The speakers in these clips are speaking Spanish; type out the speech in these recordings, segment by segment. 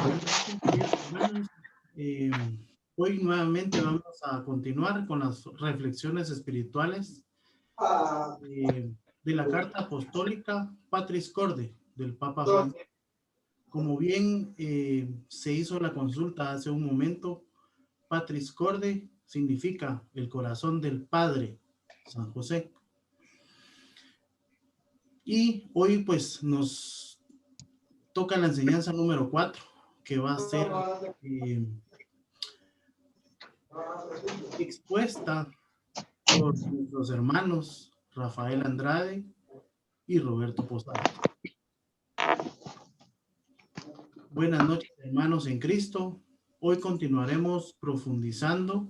Buenas noches, queridos hermanos. Eh, Hoy nuevamente vamos a continuar con las reflexiones espirituales de la carta apostólica Patris Corde del Papa Francisco. Como bien se hizo la consulta hace un momento, Patris Corde significa el corazón del Padre, San José. Y hoy pues nos toca la enseñanza número 4, que va a ser expuesta por nuestros hermanos Rafael Andrade y Roberto Posada. Buenas noches, hermanos en Cristo. Hoy continuaremos profundizando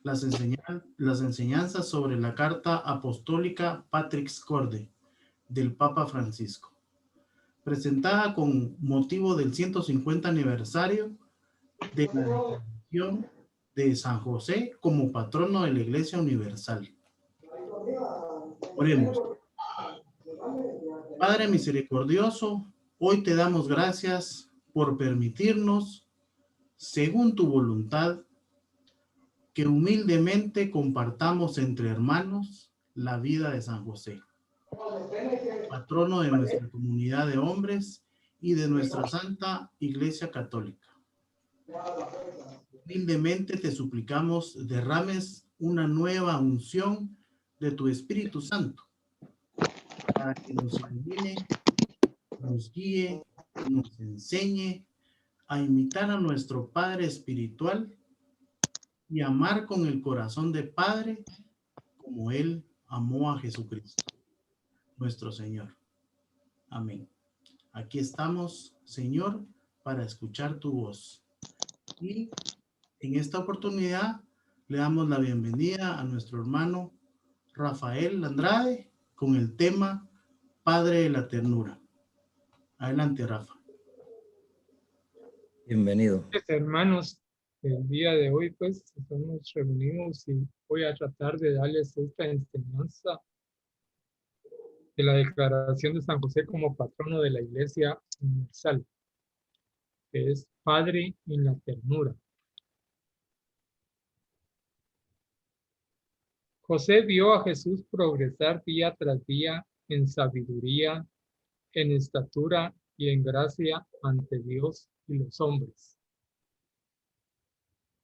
las enseñanzas sobre la carta apostólica Patris Corde del Papa Francisco, presentada con motivo del 150 aniversario de la declaración de San José como patrono de la Iglesia Universal. Oremos. Padre misericordioso, hoy te damos gracias por permitirnos, según tu voluntad, que humildemente compartamos entre hermanos la vida de San José, patrono de nuestra comunidad de hombres y de nuestra Santa Iglesia Católica. Humildemente te suplicamos derrames una nueva unción de tu Espíritu Santo para que nos ilumine, nos guíe, nos enseñe a imitar a nuestro Padre espiritual y amar con el corazón de Padre como Él amó a Jesucristo, nuestro Señor. Amén. Aquí estamos, Señor, para escuchar tu voz. Y en esta oportunidad le damos la bienvenida a nuestro hermano Rafael Andrade con el tema Padre de la Ternura. Adelante, Rafa. Bienvenido. Hermanos, el día de hoy pues estamos reunidos y voy a tratar de darles esta enseñanza de la declaración de San José como patrono de la Iglesia Universal, que es Padre en la ternura. José vio a Jesús progresar día tras día en sabiduría, en estatura y en gracia ante Dios y los hombres,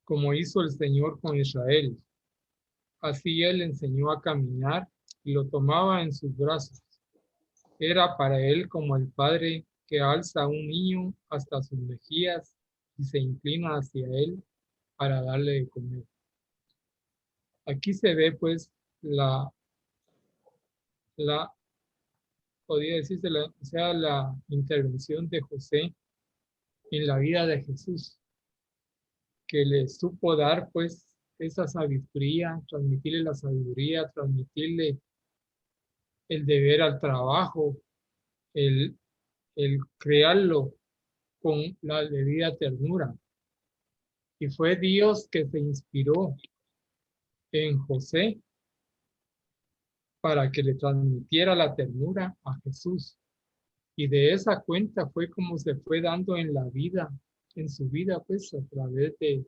como hizo el Señor con Israel. Así él enseñó a caminar y lo tomaba en sus brazos. Era para él como el padre que alza a un niño hasta sus mejillas y se inclina hacia él para darle de comer. Aquí se ve pues podría decirse, la intervención de José en la vida de Jesús, que le supo dar pues esa sabiduría, transmitirle la sabiduría, transmitirle el deber al trabajo, el crearlo con la debida ternura. Y fue Dios que se inspiró en José para que le transmitiera la ternura a Jesús. Y de esa cuenta fue como se fue dando en la vida, en su vida, pues a través de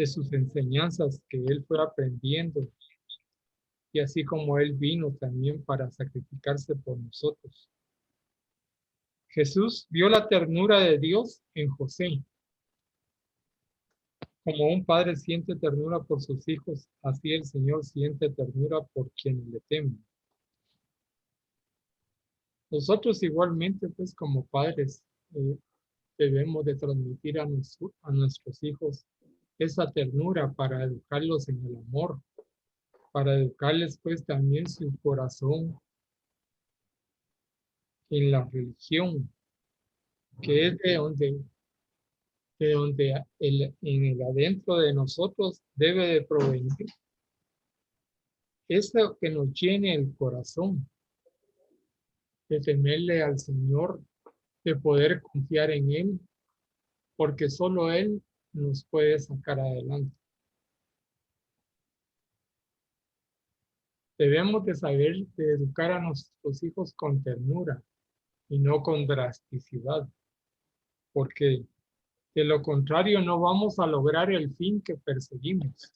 sus enseñanzas que él fue aprendiendo. Y así como él vino también para sacrificarse por nosotros. Jesús vio la ternura de Dios en José. Como un padre siente ternura por sus hijos, así el Señor siente ternura por quienes le temen. Nosotros igualmente, pues como padres, debemos de transmitir a nuestros hijos esa ternura para educarlos en el amor, para educarles pues también su corazón en la religión, que es de donde en el adentro de nosotros debe de provenir eso que nos llene el corazón, de temerle al Señor, de poder confiar en Él, porque solo Él nos puede sacar adelante. Debemos de saber de educar a nuestros hijos con ternura y no con drasticidad. porque de lo contrario no vamos a lograr el fin que perseguimos,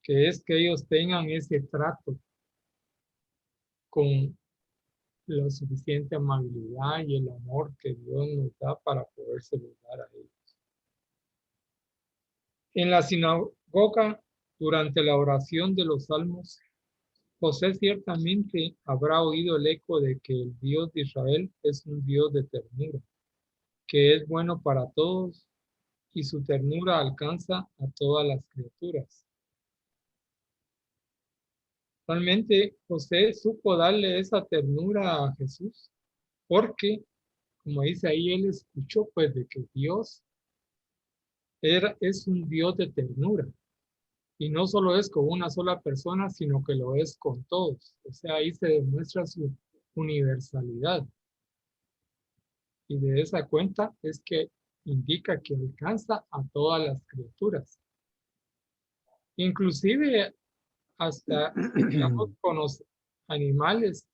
que es que ellos tengan ese trato con la suficiente amabilidad y el amor que Dios nos da para poderse dar a ellos. En la sinagoga, durante la oración de los salmos, José ciertamente habrá oído el eco de que el Dios de Israel es un Dios de ternura, que es bueno para todos y su ternura alcanza a todas las criaturas. Realmente José supo darle esa ternura a Jesús porque, como dice ahí, él escuchó pues de que Dios es un Dios de ternura. Y no solo es con una sola persona, sino que lo es con todos. O sea, ahí se demuestra su universalidad. Y de esa cuenta es que indica que alcanza a todas las criaturas. Inclusive hasta, digamos, con los animales,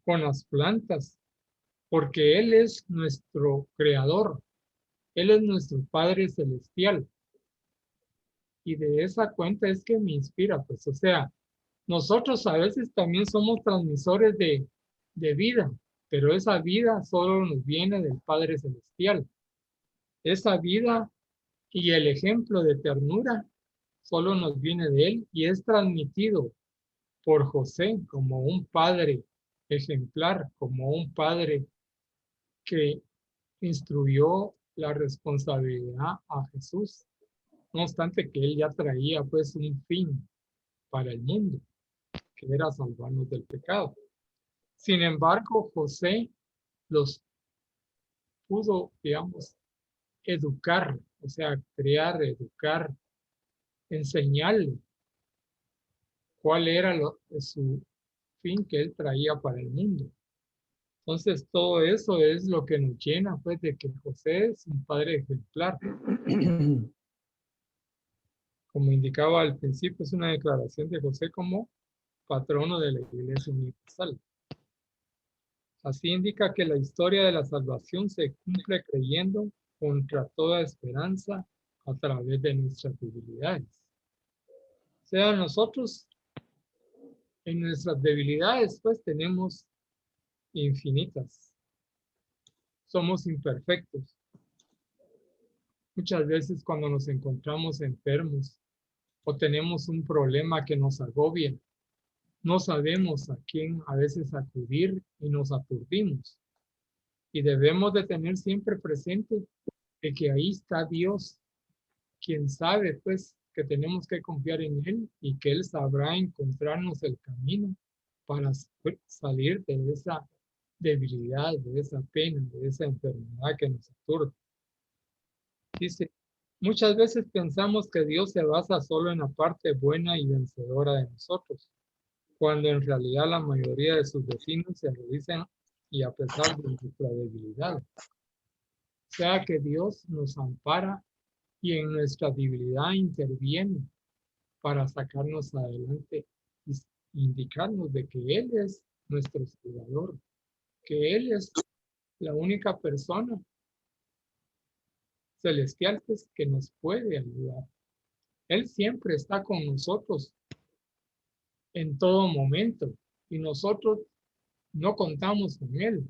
con las plantas, porque Él es nuestro creador. Él es nuestro Padre Celestial. Y de esa cuenta es que me inspira, pues, o sea, nosotros a veces también somos transmisores de vida, pero esa vida solo nos viene del Padre Celestial. Esa vida y el ejemplo de ternura solo nos viene de Él y es transmitido por José como un padre ejemplar, como un padre que instruyó la responsabilidad a Jesús. No obstante que Él ya traía pues un fin para el mundo, que era salvarnos del pecado. Sin embargo, José los pudo, digamos, educar, o sea, crear, educar, enseñarle cuál era su fin que él traía para el mundo. Entonces, todo eso es lo que nos llena, pues, de que José es un padre ejemplar. Como indicaba al principio, es una declaración de José como patrono de la Iglesia Universal. Así indica que la historia de la salvación se cumple creyendo contra toda esperanza a través de nuestras debilidades. O sea, nosotros en nuestras debilidades pues tenemos infinitas. Somos imperfectos. Muchas veces cuando nos encontramos enfermos o tenemos un problema que nos agobia, no sabemos a quién a veces acudir y nos aturdimos. Y debemos de tener siempre presente de que ahí está Dios, quien sabe pues que tenemos que confiar en Él y que Él sabrá encontrarnos el camino para salir de esa debilidad, de esa pena, de esa enfermedad que nos aturde. Dice, muchas veces pensamos que Dios se basa solo en la parte buena y vencedora de nosotros, cuando en realidad la mayoría de sus vecinos se realizan y a pesar de nuestra debilidad. O sea que Dios nos ampara y en nuestra debilidad interviene para sacarnos adelante y indicarnos de que Él es nuestro Salvador, que Él es la única persona celestial pues, que nos puede ayudar. Él siempre está con nosotros en todo momento y nosotros no contamos con Él.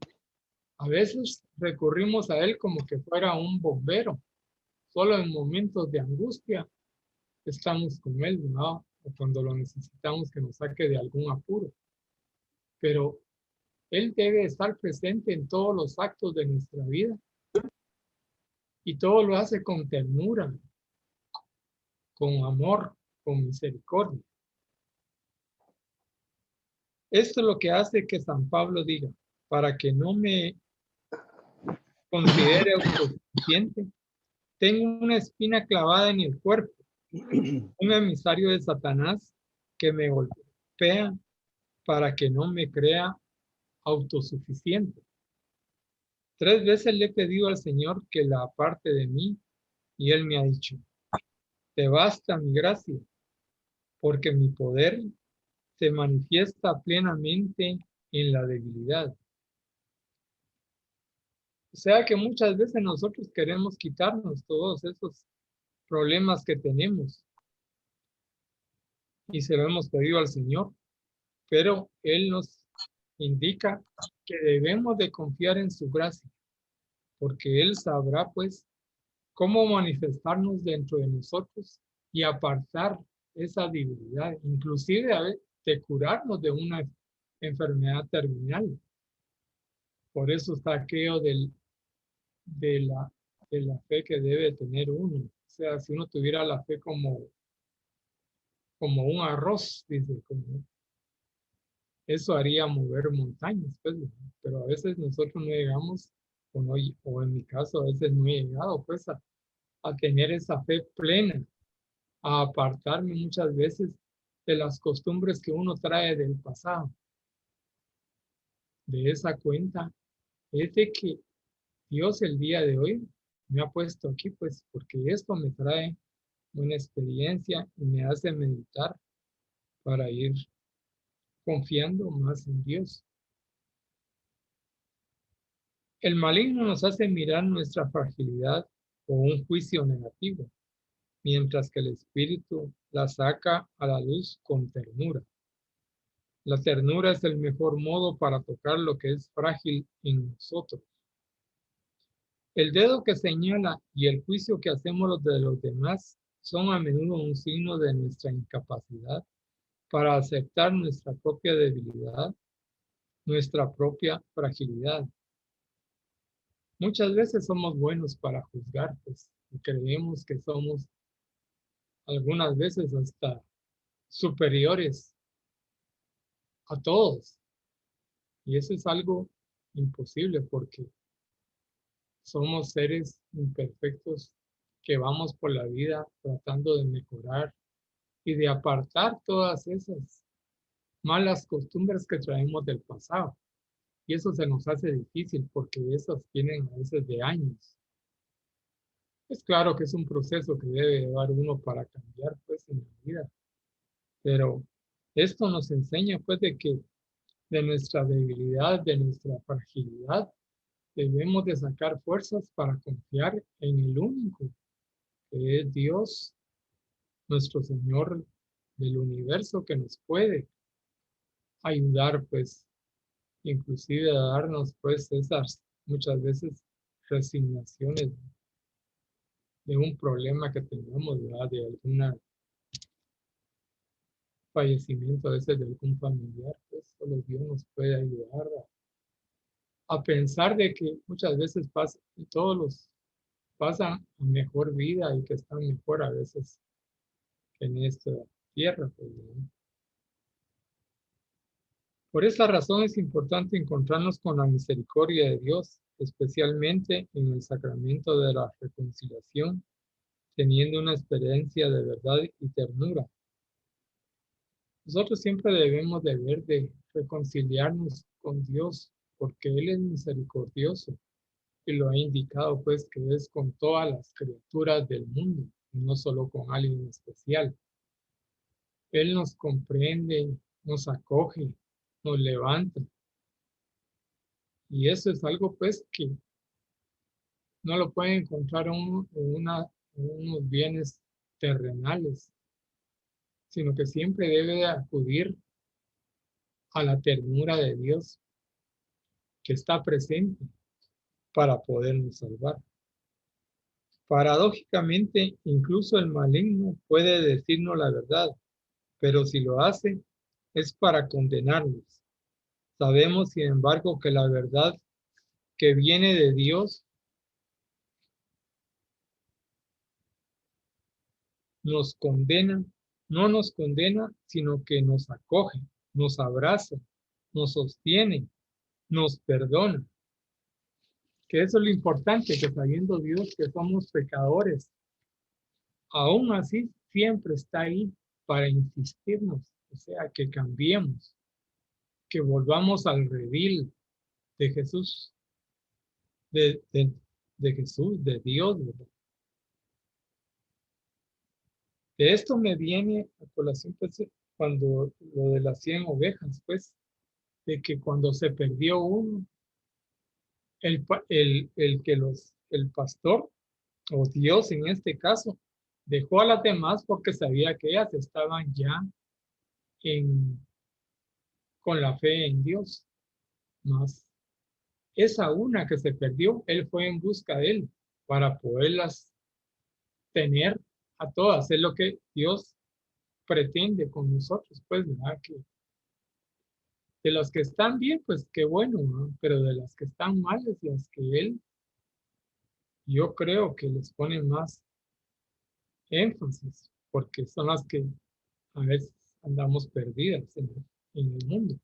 A veces recurrimos a Él como que fuera un bombero. Solo en momentos de angustia estamos con Él, ¿no? O cuando lo necesitamos que nos saque de algún apuro. Pero Él debe estar presente en todos los actos de nuestra vida y todo lo hace con ternura, con amor, con misericordia. Esto es lo que hace que San Pablo diga, para que no me considere autosuficiente, tengo una espina clavada en el cuerpo, un emisario de Satanás que me golpea para que no me crea autosuficiente. 3 veces le he pedido al Señor que la aparte de mí y Él me ha dicho, te basta mi gracia, porque mi poder se manifiesta plenamente en la debilidad. O sea que muchas veces nosotros queremos quitarnos todos esos problemas que tenemos y se lo hemos pedido al Señor, pero Él nos indica que debemos de confiar en su gracia, porque Él sabrá pues cómo manifestarnos dentro de nosotros y apartar esa debilidad, inclusive de curarnos de una enfermedad terminal. Por eso está aquello de la, de la fe que debe tener uno. O sea, si uno tuviera la fe como un arroz, dice, como, eso haría mover montañas, pues, pero a veces nosotros no llegamos, o en mi caso, a veces no he llegado, pues, a tener esa fe plena, a apartarme muchas veces de las costumbres que uno trae del pasado. De esa cuenta es de que Dios el día de hoy me ha puesto aquí, pues, porque esto me trae una experiencia y me hace meditar para ir confiando más en Dios. El maligno nos hace mirar nuestra fragilidad con un juicio negativo, mientras que el Espíritu la saca a la luz con ternura. La ternura es el mejor modo para tocar lo que es frágil en nosotros. El dedo que señala y el juicio que hacemos de los demás son a menudo un signo de nuestra incapacidad para aceptar nuestra propia debilidad, nuestra propia fragilidad. Muchas veces somos buenos para juzgar, pues, y creemos que somos algunas veces hasta superiores a todos. Y eso es algo imposible porque somos seres imperfectos que vamos por la vida tratando de mejorar y de apartar todas esas malas costumbres que traemos del pasado. Y eso se nos hace difícil porque esas vienen a veces de años. Es claro que es un proceso que debe llevar uno para cambiar pues en la vida, pero esto nos enseña pues de que de nuestra debilidad, de nuestra fragilidad, debemos de sacar fuerzas para confiar en el único, que es Dios, nuestro Señor del universo, que nos puede ayudar pues inclusive a darnos pues esas muchas veces resignaciones de un problema que tengamos, ¿verdad? De algún fallecimiento a veces de algún familiar, pues solo Dios nos puede ayudar a pensar de que muchas veces todos los pasan a mejor vida y que están mejor a veces que en esta tierra, pues, ¿no? Por esta razón es importante encontrarnos con la misericordia de Dios, especialmente en el sacramento de la reconciliación, teniendo una experiencia de verdad y ternura. Nosotros siempre debemos de ver de reconciliarnos con Dios, porque Él es misericordioso y lo ha indicado pues que es con todas las criaturas del mundo, no solo con alguien especial. Él nos comprende, nos acoge, nos levanta. Y eso es algo pues que no lo puede encontrar uno en unos bienes terrenales, sino que siempre debe acudir a la ternura de Dios que está presente para podernos salvar. Paradójicamente, incluso el maligno puede decirnos la verdad, pero si lo hace es para condenarnos. Sabemos, sin embargo, que la verdad que viene de Dios nos condena, no nos condena, sino que nos acoge, nos abraza, nos sostiene, nos perdona. Que eso es lo importante, que sabiendo Dios que somos pecadores, aún así siempre está ahí para insistirnos, o sea, que cambiemos, que volvamos al redil de Jesús, de Jesús, de Dios, ¿verdad? De esto me viene a colación, pues, cuando lo de las 100 ovejas, pues, de que cuando se perdió uno, el pastor, o Dios en este caso, dejó a las demás porque sabía que ellas estaban ya en, con la fe en Dios. Más esa una que se perdió, él fue en busca de él para poderlas tener a todas. Es lo que Dios pretende con nosotros, pues, ¿verdad? Que de las que están bien, pues qué bueno, ¿no? Pero de las que están mal es las que él, yo creo que les pone más énfasis, porque son las que a veces andamos perdidas en el mundo.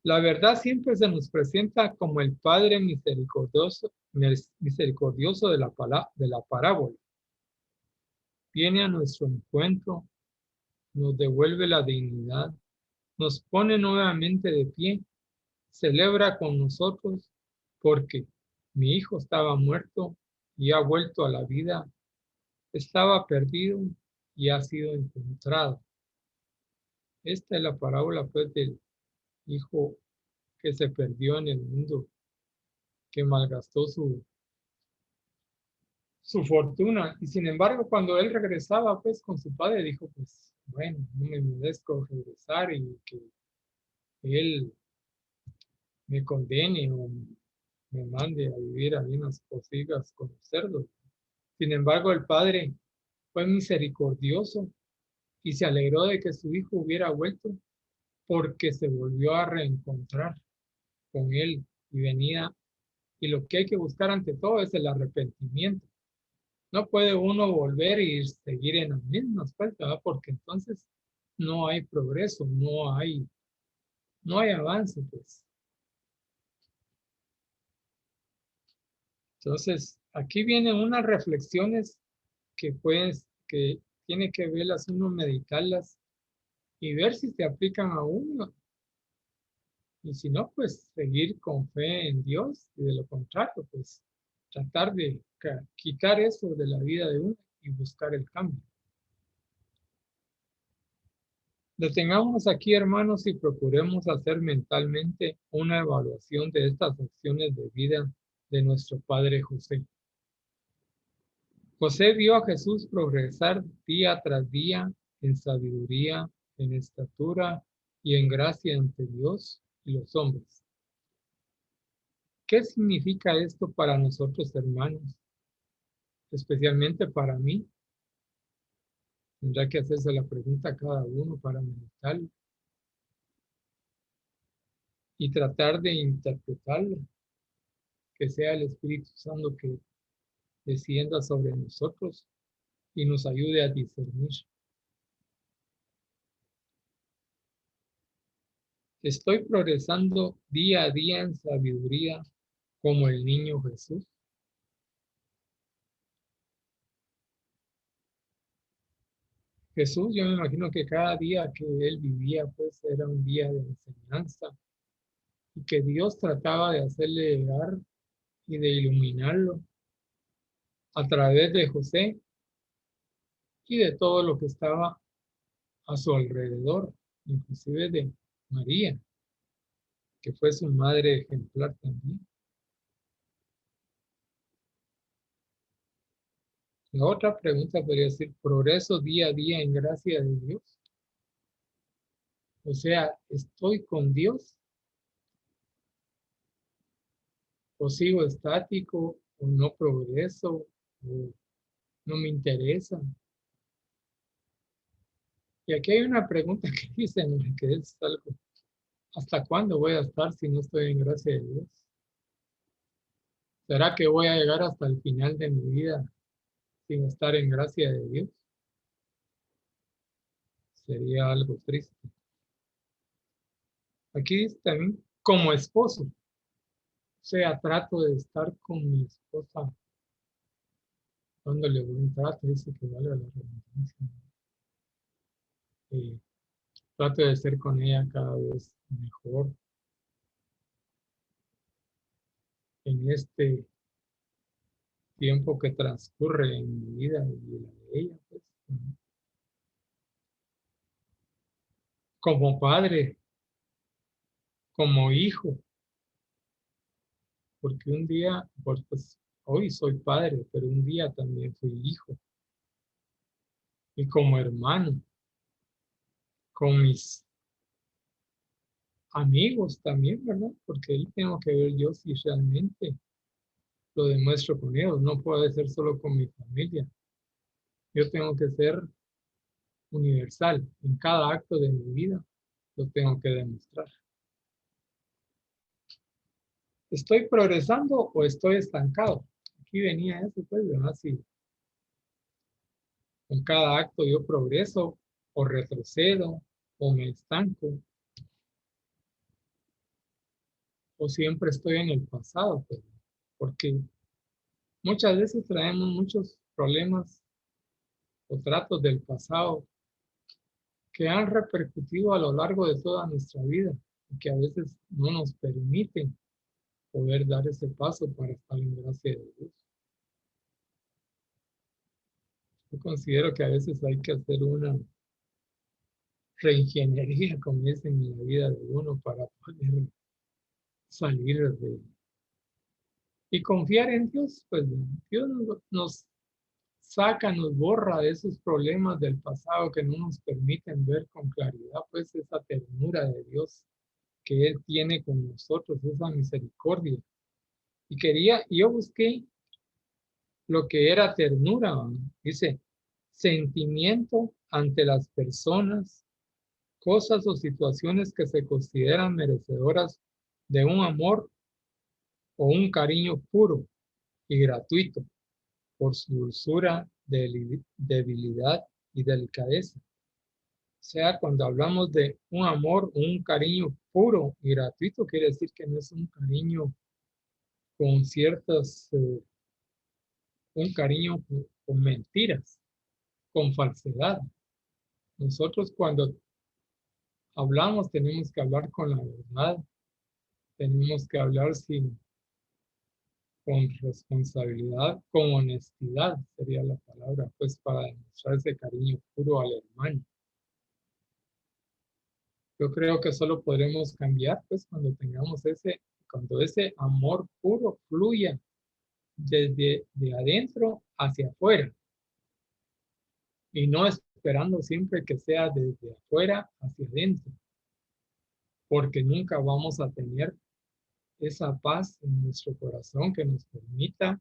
La verdad siempre se nos presenta como el Padre misericordioso de la parábola. Viene a nuestro encuentro, nos devuelve la dignidad, nos pone nuevamente de pie, celebra con nosotros porque mi hijo estaba muerto y ha vuelto a la vida, estaba perdido y ha sido encontrado. Esta es la parábola pues del hijo que se perdió en el mundo, que malgastó su fortuna. Y sin embargo, cuando él regresaba pues con su padre, dijo, pues bueno, no me merezco regresar y que él me condene o me mande a vivir a unas cositas con los cerdos. Sin embargo, el padre fue misericordioso y se alegró de que su hijo hubiera vuelto porque se volvió a reencontrar con él y venía. Y lo que hay que buscar ante todo es el arrepentimiento. No puede uno volver y seguir en las mismas, pues, ¿verdad? Porque entonces no hay progreso, no hay avance, pues. Entonces, aquí vienen unas reflexiones que tiene que verlas uno, meditarlas y ver si se aplican a uno. Y si no, pues seguir con fe en Dios y de lo contrario, pues tratar de quitar eso de la vida de uno y buscar el cambio. Detengamos aquí, hermanos, y procuremos hacer mentalmente una evaluación de estas acciones de vida de nuestro Padre José. José vio a Jesús progresar día tras día en sabiduría, en estatura y en gracia ante Dios y los hombres. ¿Qué significa esto para nosotros, hermanos? Especialmente para mí. Tendrá que hacerse la pregunta a cada uno para meditarlo y tratar de interpretarlo. Que sea el Espíritu Santo que descienda sobre nosotros y nos ayude a discernir. Estoy progresando día a día en sabiduría como el niño Jesús. Jesús, yo me imagino que cada día que él vivía, pues era un día de enseñanza y que Dios trataba de hacerle llegar y de iluminarlo a través de José y de todo lo que estaba a su alrededor, inclusive de María, que fue su madre ejemplar también. La otra pregunta podría ser, ¿progreso día a día en gracia de Dios? O sea, ¿estoy con Dios? ¿O sigo estático? ¿O no progreso? ¿O no me interesa? Y aquí hay una pregunta que dice, que es algo, ¿hasta cuándo voy a estar si no estoy en gracia de Dios? ¿Será que voy a llegar hasta el final de mi vida sin estar en gracia de Dios? Sería algo triste. Aquí dice también, como esposo, o sea, trato de estar con mi esposa dándole buen trato, dice que valga la redundancia. Eh, Trato de ser con ella cada vez mejor en este tiempo que transcurre en mi vida y la de ella, pues. Como padre, como hijo, porque un día, pues hoy soy padre, pero un día también fui hijo. Y como hermano, con mis amigos también, ¿verdad? Porque ahí tengo que ver yo si realmente lo demuestro con ellos. No puede ser solo con mi familia. Yo tengo que ser universal. En cada acto de mi vida lo tengo que demostrar. ¿Estoy progresando o estoy estancado? Aquí venía eso, pues, ¿verdad? Si en cada acto yo progreso o retrocedo o me estanco o siempre estoy en el pasado, pues, porque muchas veces traemos muchos problemas o tratos del pasado que han repercutido a lo largo de toda nuestra vida y que a veces no nos permiten poder dar ese paso para estar en gracia de Dios. Yo considero que a veces hay que hacer una reingeniería, como dicen, en la vida de uno para poder salir de... Y confiar en Dios, pues Dios nos saca, nos borra de esos problemas del pasado que no nos permiten ver con claridad, pues esa ternura de Dios que Él tiene con nosotros, esa misericordia. Y yo busqué lo que era ternura, ¿no? Dice, sentimiento ante las personas, cosas o situaciones que se consideran merecedoras de un amor o un cariño puro y gratuito por su dulzura, debilidad y delicadeza. O sea, cuando hablamos de un amor, un cariño puro y gratuito, quiere decir que no es un cariño con un cariño con mentiras, con falsedad. Nosotros cuando hablamos tenemos que hablar con la verdad, tenemos que hablar con responsabilidad, con honestidad, sería la palabra, pues para demostrar ese cariño puro al hermano. Yo creo que solo podremos cambiar, pues, cuando ese amor puro fluya desde de adentro hacia afuera y no esperando siempre que sea desde afuera hacia adentro, porque nunca vamos a tener esa paz en nuestro corazón que nos permita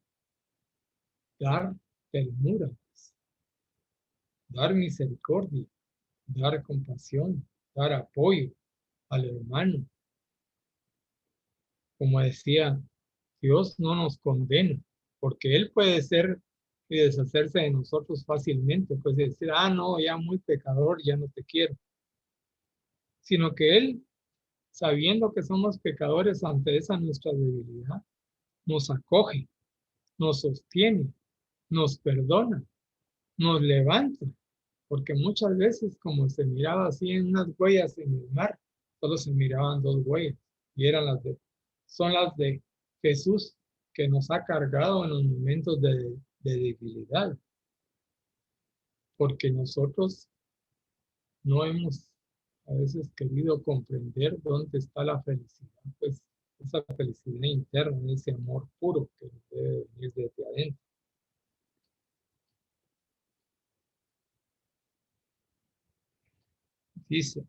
dar ternura, dar misericordia, dar compasión, dar apoyo al hermano. Como decía, Dios no nos condena, porque Él puede ser y deshacerse de nosotros fácilmente, pues decir, ah, no, ya muy pecador, ya no te quiero. Sino que Él, sabiendo que somos pecadores ante esa nuestra debilidad, nos acoge, nos sostiene, nos perdona, nos levanta, porque muchas veces como se miraba así en unas huellas en el mar, solo se miraban dos huellas y son las de Jesús que nos ha cargado en los momentos de debilidad, porque nosotros no hemos a veces querido comprender dónde está la felicidad, pues esa felicidad interna, ese amor puro que debe venir desde adentro. Dice,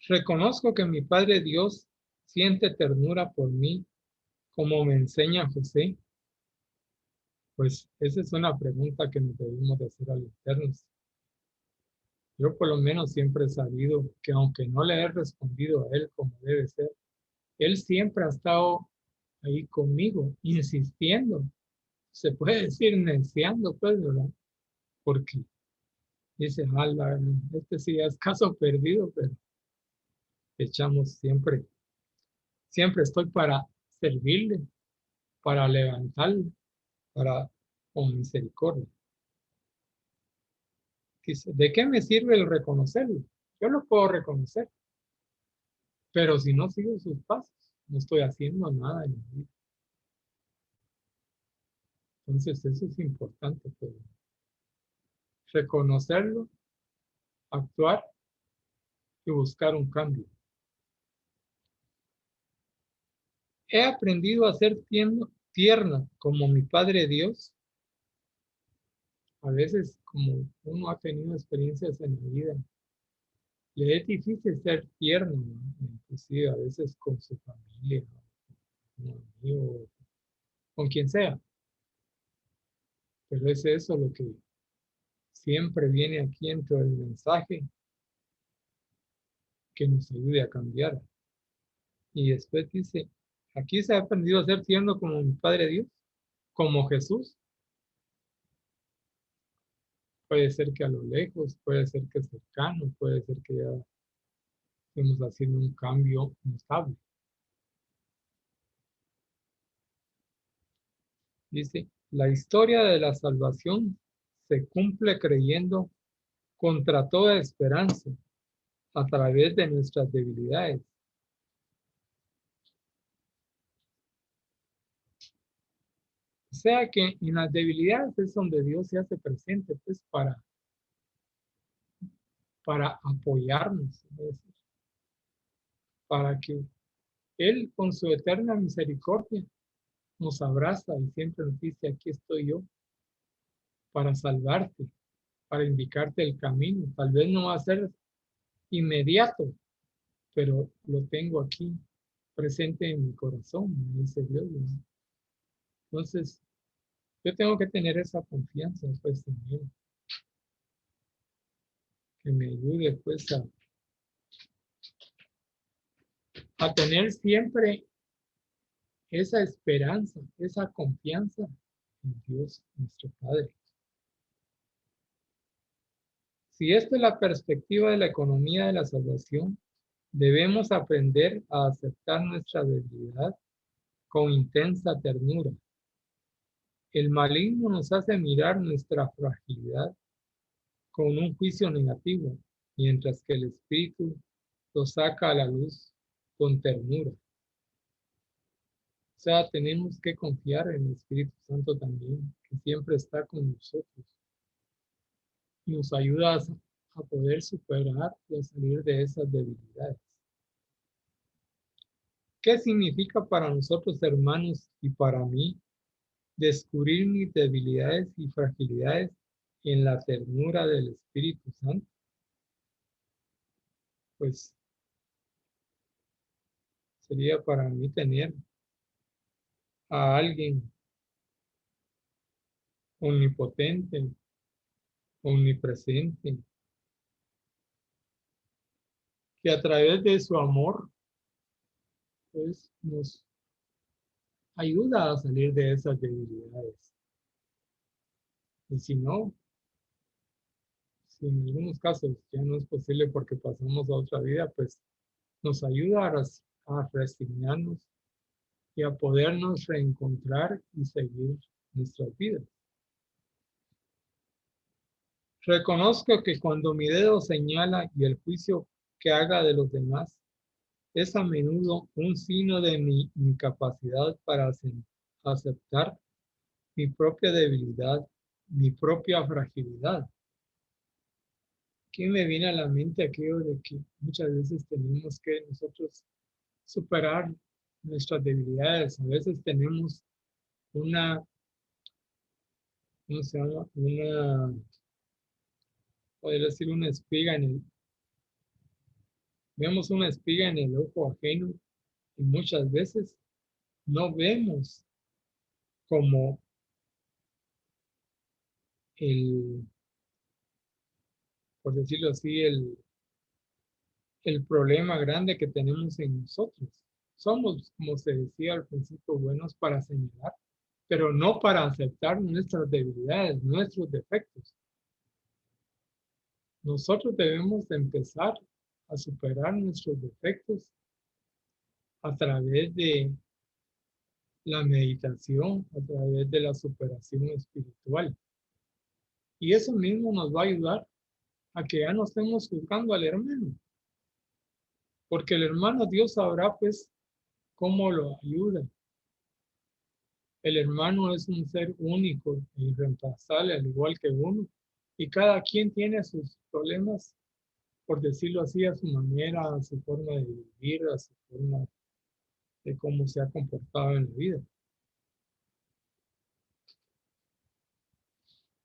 reconozco que mi Padre Dios siente ternura por mí, como me enseña José. Pues esa es una pregunta que nos debemos de hacer al internos. Yo por lo menos siempre he sabido que aunque no le he respondido a él como debe ser, él siempre ha estado ahí conmigo, insistiendo. Se puede decir neciando, pues, ¿verdad? Porque dice, ala, este sí es caso perdido, pero echamos siempre estoy para servirle, para levantarle, para con misericordia. Dice, ¿de qué me sirve el reconocerlo? Yo lo puedo reconocer, pero si no sigo sus pasos, no estoy haciendo nada en mi vida. Entonces, eso es importante, pues, reconocerlo, actuar y buscar un cambio. He aprendido a ser tierna como mi Padre Dios. A veces, como uno ha tenido experiencias en la vida, le es difícil ser tierno, ¿no? Inclusive a veces con su familia, con un amigo, con quien sea. Pero es eso lo que siempre viene aquí dentro del mensaje que nos ayude a cambiar. Y después dice, aquí se ha aprendido a ser tierno como mi Padre Dios, como Jesús. Puede ser que a lo lejos, puede ser que cercano, puede ser que ya estemos haciendo un cambio notable. Dice, la historia de la salvación se cumple creyendo contra toda esperanza a través de nuestras debilidades. O sea que en las debilidades es donde Dios se hace presente, pues para apoyarnos, es decir, para que Él con su eterna misericordia nos abraza y siempre nos dice, aquí estoy yo para salvarte, para indicarte el camino. Tal vez no va a ser inmediato, pero lo tengo aquí presente en mi corazón, me dice Dios, ¿no? Entonces, yo tengo que tener esa confianza, pues, en Él, que me ayude, pues, a tener siempre esa esperanza, esa confianza en Dios, nuestro Padre. Si esta es la perspectiva de la economía de la salvación, debemos aprender a aceptar nuestra debilidad con intensa ternura. El maligno nos hace mirar nuestra fragilidad con un juicio negativo, mientras que el Espíritu lo saca a la luz con ternura. O sea, tenemos que confiar en el Espíritu Santo también, que siempre está con nosotros y nos ayuda a poder superar y a salir de esas debilidades. ¿Qué significa para nosotros, hermanos, y para mí, descubrir mis debilidades y fragilidades en la ternura del Espíritu Santo? Pues sería para mí tener a alguien omnipotente, omnipresente, que a través de su amor, pues nos ayuda a salir de esas debilidades. Y si no, si en algunos casos ya no es posible porque pasamos a otra vida, pues nos ayuda a resignarnos y a podernos reencontrar y seguir nuestras vidas. Reconozco que cuando mi dedo señala y el juicio que haga de los demás es a menudo un signo de mi incapacidad para aceptar mi propia debilidad, mi propia fragilidad. ¿Qué me viene a la mente aquello de que muchas veces tenemos que nosotros superar nuestras debilidades? A veces tenemos una, ¿cómo se llama? Podría decir una espiga vemos una espiga en el ojo ajeno y muchas veces no vemos como el, por decirlo así, el problema grande que tenemos en nosotros. Somos, como se decía al principio, buenos para señalar, pero no para aceptar nuestras debilidades, nuestros defectos. Nosotros debemos de empezar a superar nuestros defectos a través de la meditación, a través de la superación espiritual. Y eso mismo nos va a ayudar a que ya no estemos juzgando al hermano, porque el hermano Dios sabrá pues cómo lo ayuda. El hermano es un ser único e irreemplazable, al igual que uno, y cada quien tiene sus problemas, por decirlo así, a su manera, a su forma de vivir, a su forma de cómo se ha comportado en la vida.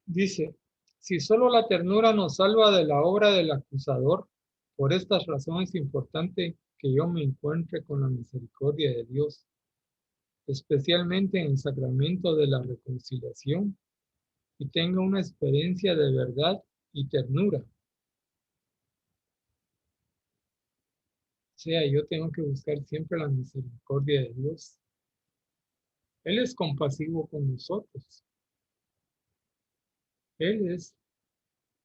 Dice, si solo la ternura nos salva de la obra del acusador, por estas razones es importante que yo me encuentre con la misericordia de Dios, especialmente en el sacramento de la reconciliación, y tenga una experiencia de verdad y ternura. O sea, yo tengo que buscar siempre la misericordia de Dios. Él es compasivo con nosotros. Él es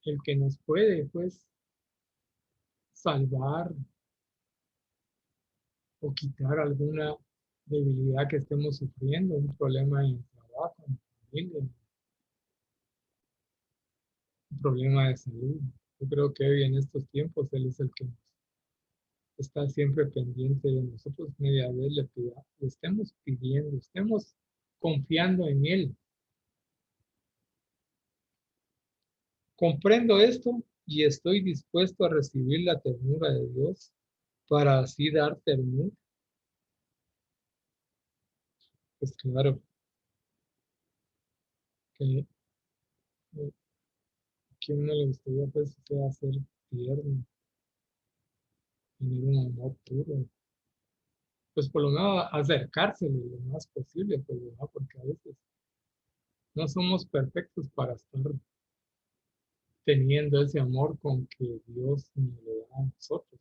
el que nos puede, pues, salvar o quitar alguna debilidad que estemos sufriendo, un problema en el trabajo, en la familia, un problema de salud. Yo creo que hoy en estos tiempos Él es el que está siempre pendiente de nosotros, media vez le estemos pidiendo, estemos confiando en Él. Comprendo esto y estoy dispuesto a recibir la ternura de Dios para así dar ternura. Pues claro, que, que a uno le gustaría pues sea ser tierno, tener un amor puro, pues por lo menos acercársele lo más posible, pues, ¿verdad? Porque a veces no somos perfectos para estar teniendo ese amor con que Dios nos lo da a nosotros.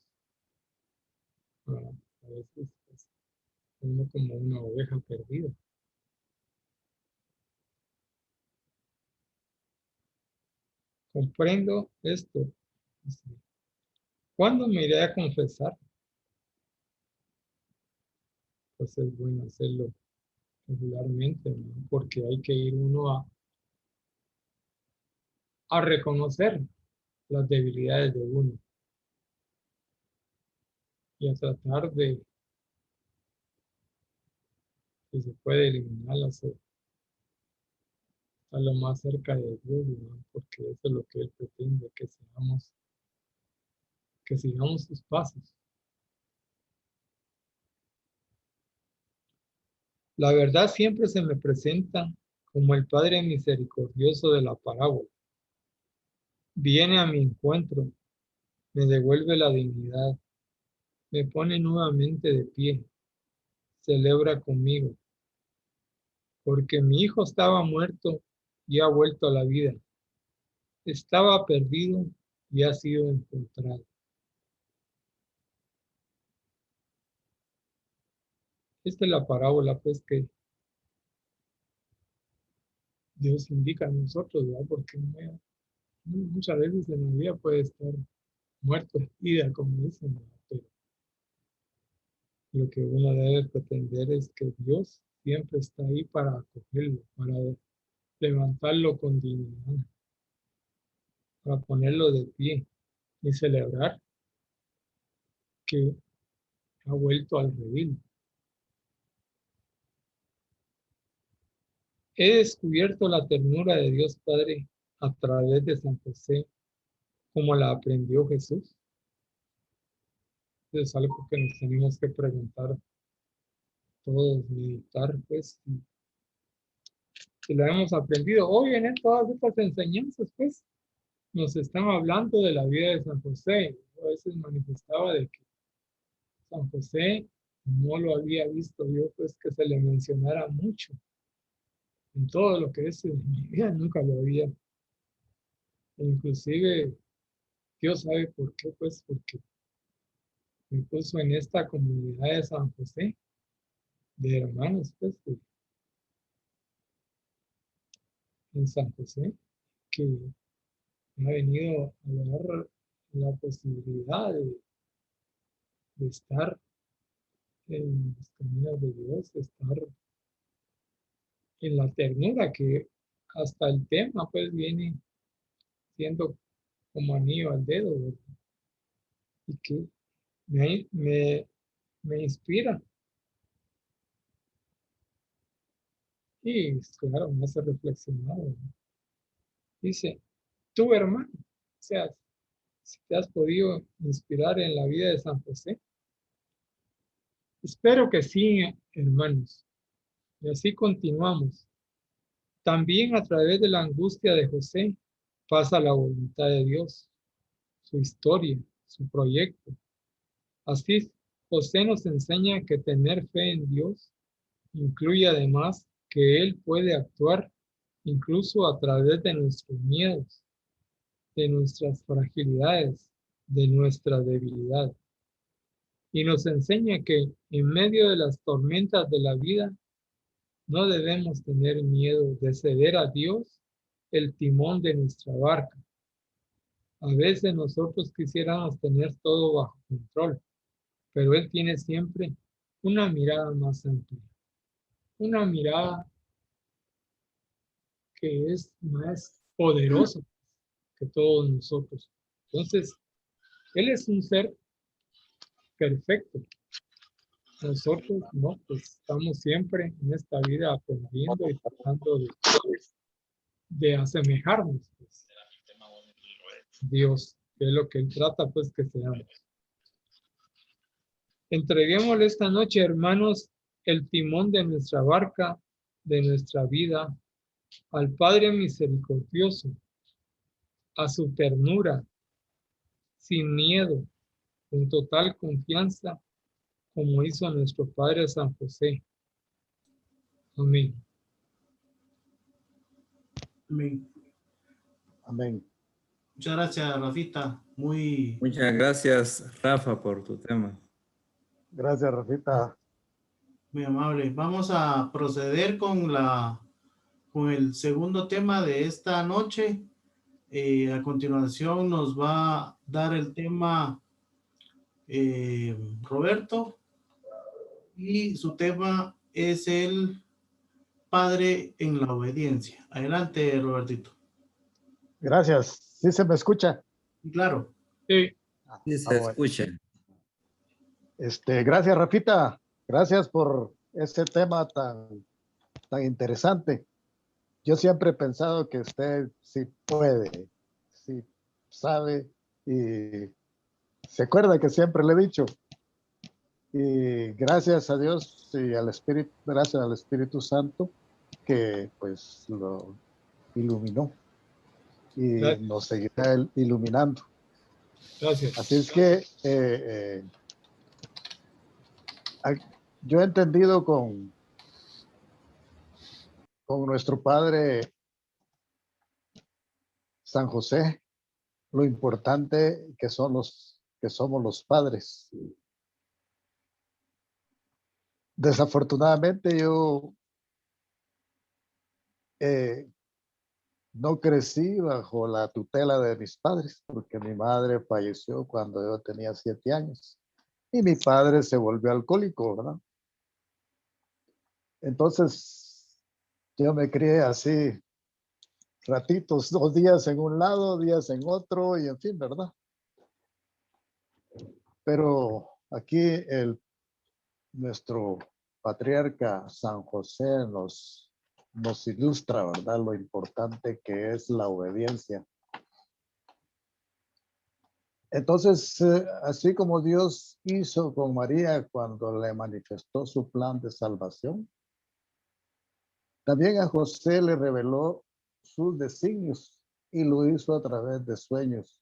¿Verdad? A veces pues, uno como una oveja perdida. Comprendo esto. Dice, ¿cuándo me iré a confesar? Pues es bueno hacerlo regularmente, ¿no? Porque hay que ir uno a reconocer las debilidades de uno y a tratar de, si se puede, eliminarlas o estar lo más cerca de Dios, ¿no? Porque eso es lo que Él pretende, que sigamos sus pasos. La verdad siempre se me presenta como el Padre misericordioso de la parábola. Viene a mi encuentro, me devuelve la dignidad, me pone nuevamente de pie, celebra conmigo, porque mi hijo estaba muerto y ha vuelto a la vida, estaba perdido y ha sido encontrado. Esta es la parábola, pues, que Dios indica a nosotros, ¿verdad? Porque muchas veces en la vida puede estar muerto de vida, como dicen, ¿verdad? Pero lo que uno debe pretender es que Dios siempre está ahí para acogerlo, para levantarlo con dignidad, para ponerlo de pie y celebrar que ha vuelto al redil. He descubierto la ternura de Dios Padre a través de San José, como la aprendió Jesús. Eso es algo que nos tenemos que preguntar todos, meditar, pues, si la hemos aprendido. Hoy en todas estas enseñanzas, pues, nos están hablando de la vida de San José. Yo a veces manifestaba de que San José no lo había visto yo, pues, que se le mencionara mucho. En todo lo que es en mi vida nunca lo había. Inclusive, Dios sabe por qué, pues, porque incluso en esta comunidad de San José, de hermanos, pues, en San José, que ha venido a dar la posibilidad de estar en los caminos de Dios, de estar en la ternura que hasta el tema pues viene siendo como anillo al dedo, ¿verdad? Y que me inspira y claro, me hace reflexionar, ¿verdad? Dice, tu hermano, o sea, si te has podido inspirar en la vida de San José, Espero que sí, hermanos. Y así continuamos. También a través de la angustia de José pasa la voluntad de Dios, su historia, su proyecto. Así, José nos enseña que tener fe en Dios incluye además que Él puede actuar incluso a través de nuestros miedos, de nuestras fragilidades, de nuestra debilidad. Y nos enseña que en medio de las tormentas de la vida no debemos tener miedo de ceder a Dios el timón de nuestra barca. A veces nosotros quisiéramos tener todo bajo control, pero Él tiene siempre una mirada más amplia, una mirada que es más poderosa que todos nosotros. Entonces, Él es un ser perfecto. Nosotros no, pues estamos siempre en esta vida aprendiendo y tratando de asemejarnos, pues, Dios, que es lo que Él trata, pues, que seamos. Entreguémosle esta noche, hermanos, el timón de nuestra barca, de nuestra vida, al Padre misericordioso, a su ternura, sin miedo, con total confianza, como hizo nuestro Padre San José. Amén. Amén. Amén. Muchas gracias, Rafita. Muy, Muchas gracias, Rafa, por tu tema. Gracias, Rafita. muy amable. Vamos a proceder con el segundo tema de esta noche. A continuación nos va a dar el tema Roberto, y su tema es el Padre en la obediencia. Adelante, Robertito. Gracias. ¿Sí se me escucha? Claro. Sí, Sí, se Bueno. escucha. Gracias, Rafita. Gracias por este tema tan interesante. Yo siempre he pensado que usted sí puede, sí sabe y se acuerda que siempre le he dicho. Y gracias a Dios y al Espíritu, gracias al Espíritu Santo que pues lo iluminó y gracias. nos seguirá iluminando. Gracias. Así es que yo he entendido con nuestro Padre San José lo importante que somos los padres. Desafortunadamente yo no crecí bajo la tutela de mis padres porque mi madre falleció cuando yo tenía 7 años y mi padre se volvió alcohólico, ¿verdad? Entonces yo me crié así, ratitos, 2 días en un lado, días en otro y en fin, ¿verdad? Pero aquí nuestro patriarca San José nos ilustra, ¿verdad? Lo importante que es la obediencia. Entonces, así como Dios hizo con María cuando le manifestó su plan de salvación, también a José le reveló sus designios y lo hizo a través de sueños,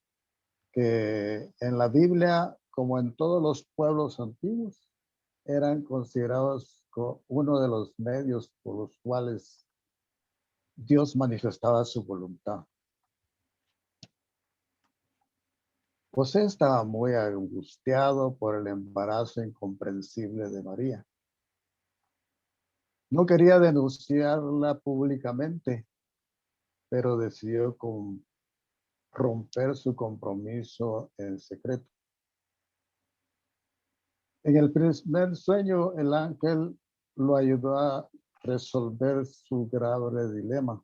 que en la Biblia, como en todos los pueblos antiguos, eran considerados como uno de los medios por los cuales Dios manifestaba su voluntad. José estaba muy angustiado por el embarazo incomprensible de María. No quería denunciarla públicamente, pero decidió romper su compromiso en secreto. En el primer sueño, el ángel lo ayudó a resolver su grave dilema.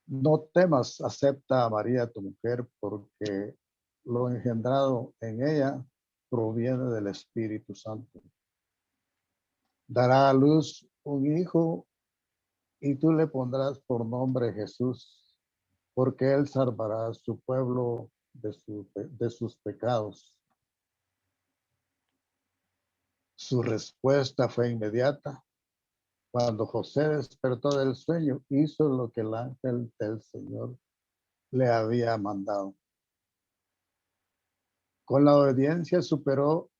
No temas, acepta a María tu mujer, porque lo engendrado en ella proviene del Espíritu Santo. Dará a luz un hijo y tú le pondrás por nombre Jesús, porque él salvará a su pueblo de sus pecados. Su respuesta fue inmediata. Cuando José despertó del sueño, hizo lo que el ángel del Señor le había mandado. Con la obediencia superó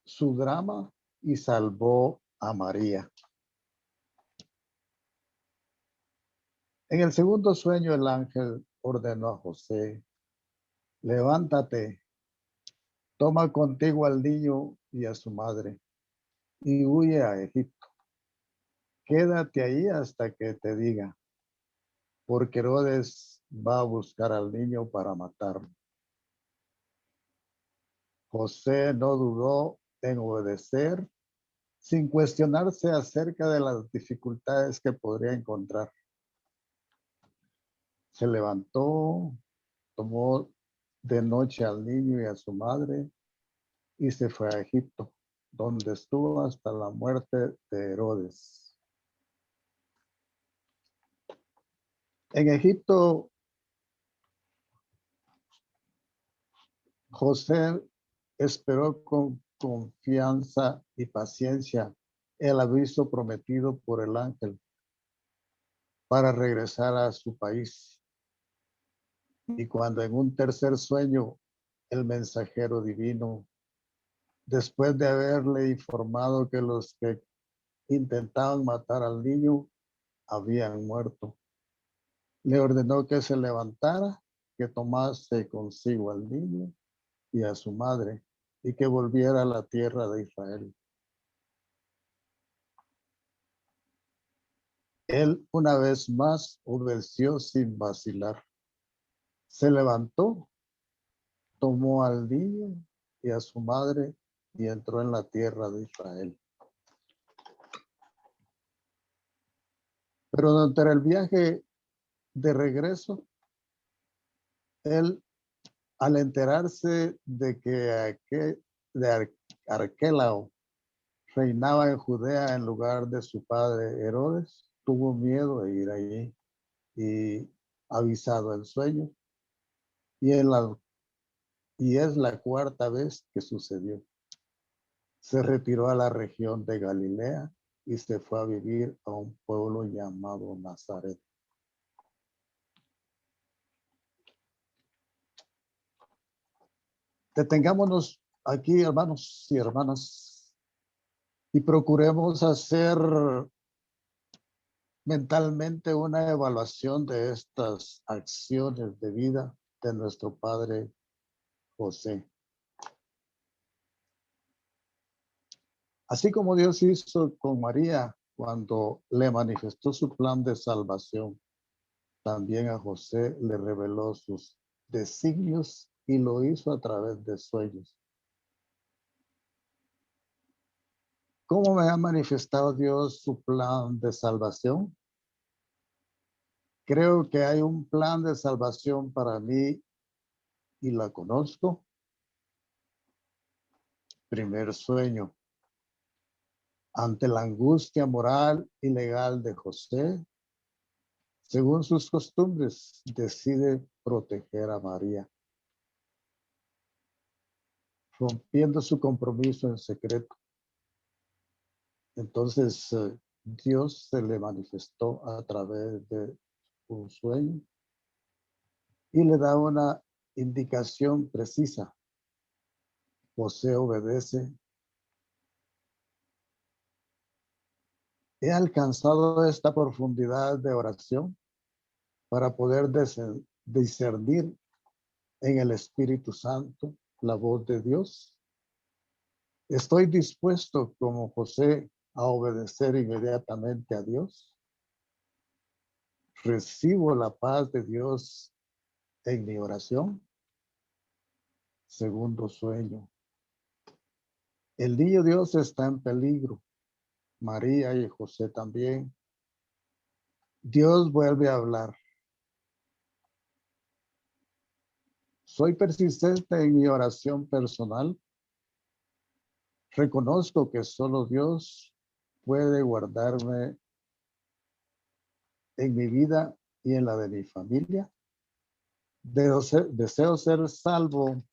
su drama y salvó a María. En el segundo sueño, el ángel ordenó a José: levántate, toma contigo al niño y a su madre y huye a Egipto. Quédate ahí hasta que te diga, porque Herodes va a buscar al niño para matarlo. José no dudó en obedecer sin cuestionarse acerca de las dificultades que podría encontrar. Se levantó, tomó de noche al niño y a su madre y se fue a Egipto, donde estuvo hasta la muerte de Herodes. En Egipto, José esperó con confianza y paciencia el aviso prometido por el ángel para regresar a su país. Y cuando en un tercer sueño el mensajero divino, después de haberle informado que los que intentaban matar al niño habían muerto, le ordenó que se levantara, que tomase consigo al niño y a su madre y que volviera a la tierra de Israel. Él una vez más obedeció sin vacilar. Se levantó, tomó al niño y a su madre y entró en la tierra de Israel. Pero durante el viaje de regreso, él, al enterarse de que Arquelao reinaba en Judea en lugar de su padre Herodes, tuvo miedo de ir allí y avisado el sueño. Y es la cuarta vez que sucedió. Se retiró a la región de Galilea y se fue a vivir a un pueblo llamado Nazaret. Detengámonos aquí, hermanos y hermanas, y procuremos hacer mentalmente una evaluación de estas acciones de vida de nuestro padre José. Así como Dios hizo con María cuando le manifestó su plan de salvación, también a José le reveló sus designios y lo hizo a través de sueños. ¿Cómo me ha manifestado Dios su plan de salvación? Creo que hay un plan de salvación para mí y la conozco. Primer sueño. Ante la angustia moral y legal de José, según sus costumbres, decide proteger a María, rompiendo su compromiso en secreto. Entonces, Dios se le manifestó a través de un sueño y le da una indicación precisa. José obedece. He alcanzado esta profundidad de oración para poder discernir en el Espíritu Santo la voz de Dios. Estoy dispuesto, como José, a obedecer inmediatamente a Dios. Recibo la paz de Dios en mi oración. Segundo sueño. El niño Dios está en peligro. María y José también. Dios vuelve a hablar. Soy persistente en mi oración personal. Reconozco que solo Dios puede guardarme en mi vida y en la de mi familia. Deseo ser salvo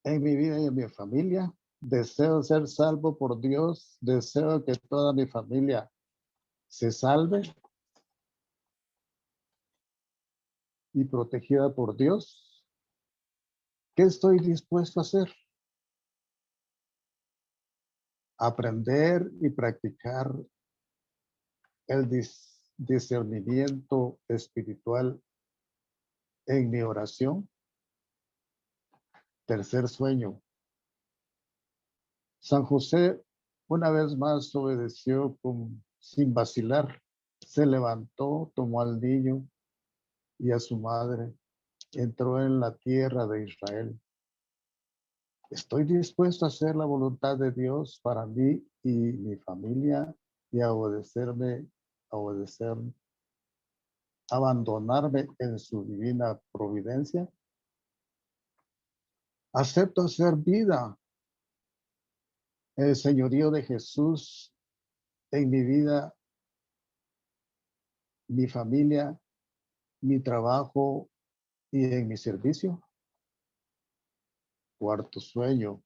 en mi vida y en mi familia. Deseo ser salvo por Dios. Deseo que toda mi familia se salve y protegida por Dios. ¿Qué estoy dispuesto a hacer? Aprender y practicar el discernimiento espiritual en mi oración. Tercer sueño. San José una vez más obedeció sin vacilar. Se levantó, tomó al niño y a su madre. Entró en la tierra de Israel. Estoy dispuesto a hacer la voluntad de Dios para mí y mi familia y a abandonarme en su divina providencia. Acepto hacer vida el señorío de Jesús en mi vida, mi familia, mi trabajo y en mi servicio. Cuarto sueño.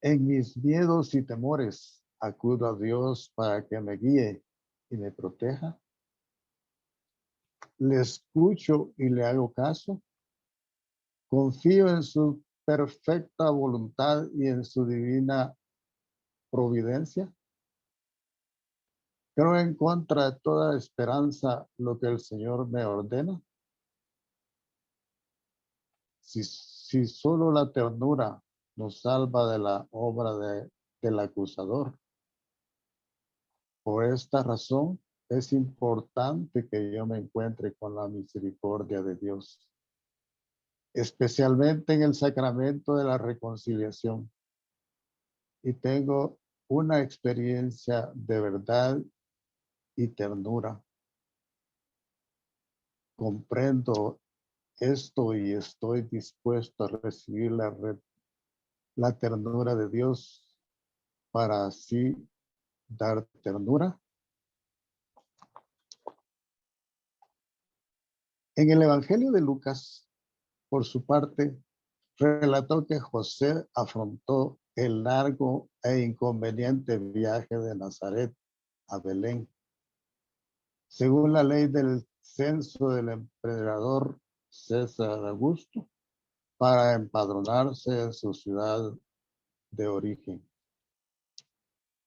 En mis miedos y temores acudo a Dios para que me guíe y me proteja. Le escucho y le hago caso. Confío en su perfecta voluntad y en su divina providencia. Creo en contra de toda esperanza lo que el Señor me ordena. Si solo la ternura nos salva de la obra del acusador. Por esta razón es importante que yo me encuentre con la misericordia de Dios, especialmente en el sacramento de la reconciliación. Y tengo una experiencia de verdad y ternura. Comprendo esto y estoy dispuesto a recibir la ternura de Dios para así dar ternura. En el Evangelio de Lucas, por su parte, relató que José afrontó el largo e inconveniente viaje de Nazaret a Belén. Según la ley del censo del emperador César Augusto, para empadronarse en su ciudad de origen.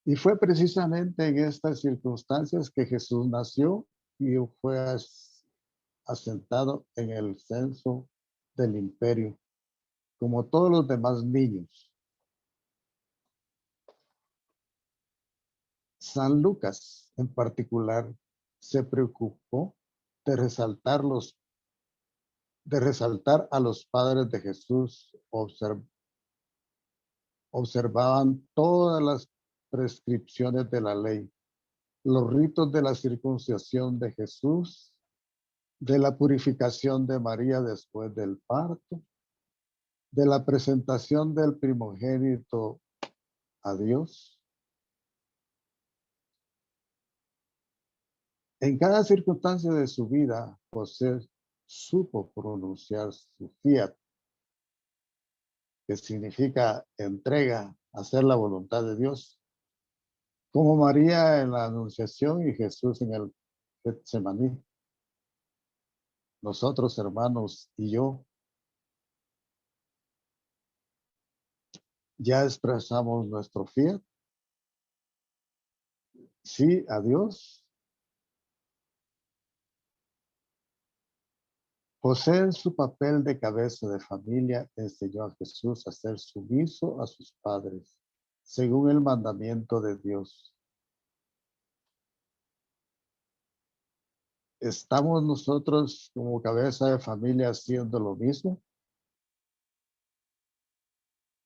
Y fue precisamente en estas circunstancias que Jesús nació y fue asentado en el censo del imperio, como todos los demás niños. San Lucas, en particular, se preocupó de resaltar a los padres de Jesús. Observaban todas las prescripciones de la ley, los ritos de la circuncisión de Jesús, de la purificación de María después del parto, de la presentación del primogénito a Dios. En cada circunstancia de su vida, José supo pronunciar su fiat, que significa entrega, hacer la voluntad de Dios, como María en la Anunciación y Jesús en el Getsemaní. Nosotros, hermanos, y yo, ya expresamos nuestro fiat. Sí a Dios. José, en su papel de cabeza de familia, enseñó a Jesús a ser sumiso a sus padres, según el mandamiento de Dios. ¿Estamos nosotros como cabeza de familia haciendo lo mismo?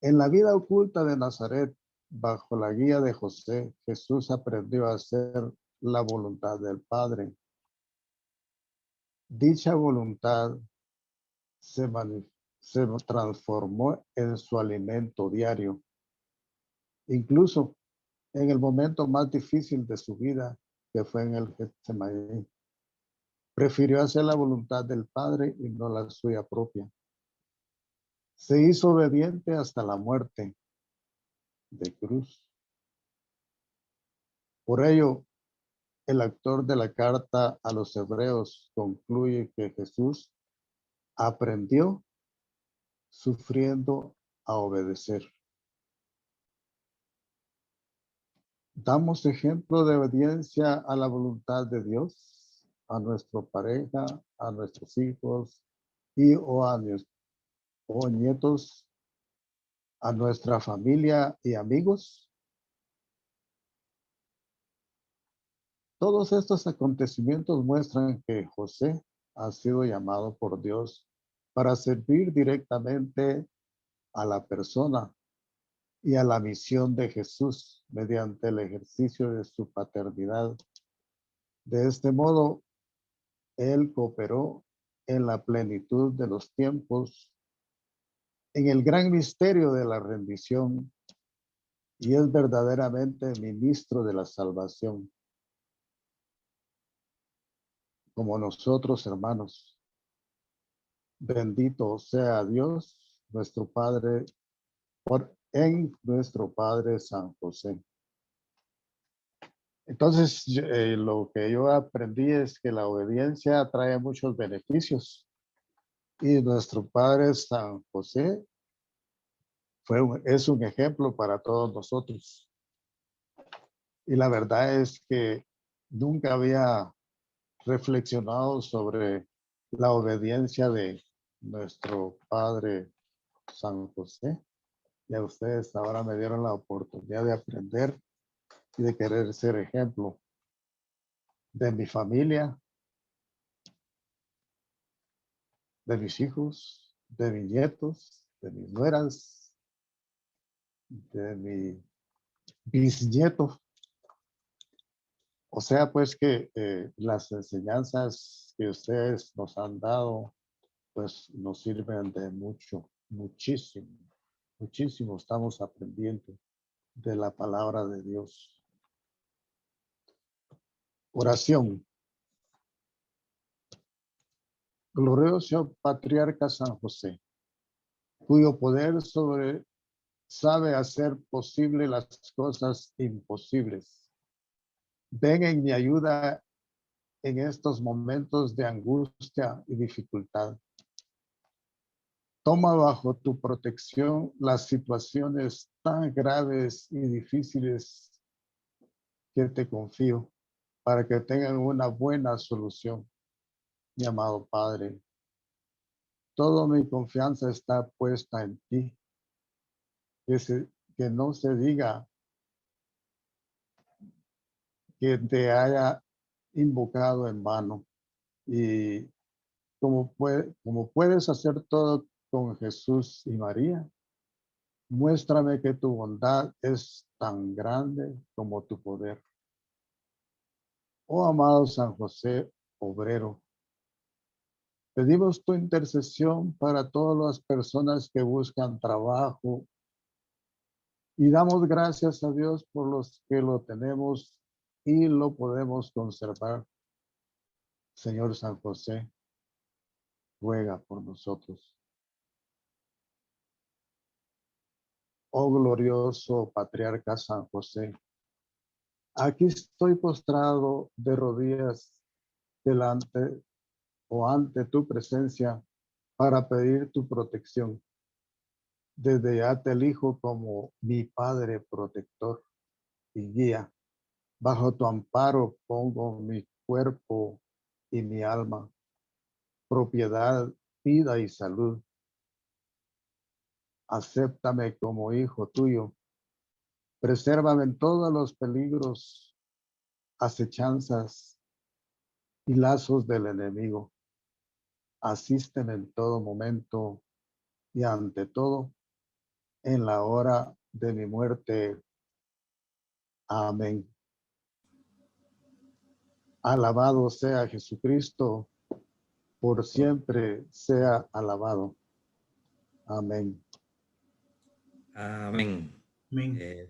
En la vida oculta de Nazaret, bajo la guía de José, Jesús aprendió a hacer la voluntad del Padre. Dicha voluntad se transformó en su alimento diario. Incluso en el momento más difícil de su vida, que fue en el Getsemaní, prefirió hacer la voluntad del Padre y no la suya propia. Se hizo obediente hasta la muerte de cruz. Por ello, el autor de la carta a los hebreos concluye que Jesús aprendió sufriendo a obedecer. Damos ejemplo de obediencia a la voluntad de Dios, a nuestra pareja, a nuestros hijos y o nietos, a nuestra familia y amigos. Todos estos acontecimientos muestran que José ha sido llamado por Dios para servir directamente a la persona y a la misión de Jesús mediante el ejercicio de su paternidad. De este modo, él cooperó en la plenitud de los tiempos, en el gran misterio de la rendición, y es verdaderamente ministro de la salvación. Como nosotros, hermanos, bendito sea Dios, nuestro Padre, en nuestro Padre San José. Entonces, lo que yo aprendí es que la obediencia trae muchos beneficios. Y nuestro Padre San José es un ejemplo para todos nosotros. Y la verdad es que nunca había reflexionado sobre la obediencia de nuestro Padre San José. Y a ustedes ahora me dieron la oportunidad de aprender y de querer ser ejemplo de mi familia, de mis hijos, de mis nietos, de mis nueras, de mi bisnieto. O sea, pues que las enseñanzas que ustedes nos han dado, pues nos sirven de mucho, muchísimo, muchísimo. Estamos aprendiendo de la palabra de Dios. Oración. Glorioso Patriarca San José, cuyo poder sabe hacer posible las cosas imposibles. Ven en mi ayuda en estos momentos de angustia y dificultad. Toma bajo tu protección las situaciones tan graves y difíciles que te confío para que tengan una buena solución, mi amado Padre. Toda mi confianza está puesta en ti. Que no se diga que te haya invocado en vano. Y como puedes hacer todo con Jesús y María, muéstrame que tu bondad es tan grande como tu poder. Oh amado San José, obrero, pedimos tu intercesión para todas las personas que buscan trabajo y damos gracias a Dios por los que lo tenemos y lo podemos conservar. Señor San José, ruega por nosotros. Oh glorioso Patriarca San José, aquí estoy postrado de rodillas delante o ante tu presencia para pedir tu protección. Desde ya te elijo como mi Padre protector y guía. Bajo tu amparo pongo mi cuerpo y mi alma, propiedad, vida y salud. Acéptame como hijo tuyo. Presérvame en todos los peligros, acechanzas y lazos del enemigo. Asísteme en todo momento y ante todo en la hora de mi muerte. Amén. Alabado sea Jesucristo, por siempre sea alabado. Amén. Amén. Amén.